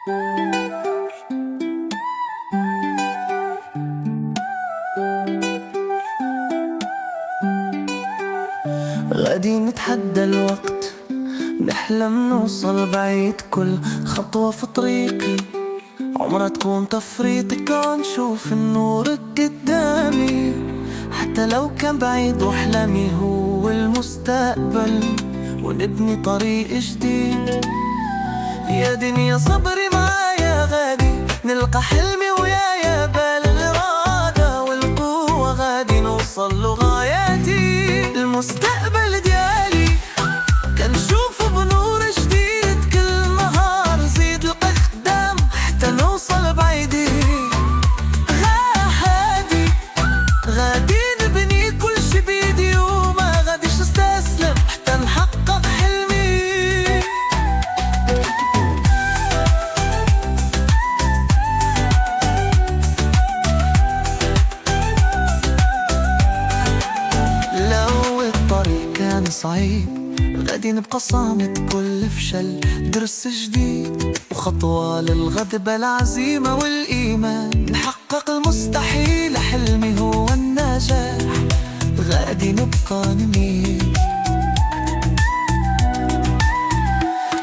غادي نتحدى الوقت، نحلم نوصل بعيد، كل خطوة في طريقي عمرها تكون تفريطك، ونشوف النور قدامي حتى لو كان بعيد، واحلامي هو المستقبل ونبني طريق جديد. يا دنيا صبري معايا، غادي نلقى حلمي ويايا، بالإرادة والقوة غادي نوصل لغاياتي. المستقبل ديالي كنشوفه بنور جديد، كل نهار نزيد القدام حتى نوصل بعيدين. غادي نبني كل شي بيدي، وما غاديش نستسلم حتى نحقق حلمي. لو الطريق كان صعيب غادي نبقى صامت، كل فشل درس جديد، وخطوة للغد بالعزيمة والإيمان نحقق المستحيل. حلمي هو النجاح، غادي نبقى نميل.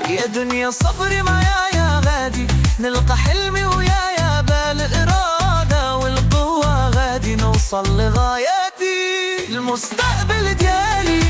يا دنيا صبري معايا، غادي نلقى حلمي ويايا، بالإرادة والقوة غادي نوصل لغاياتي. المستقبل ديالي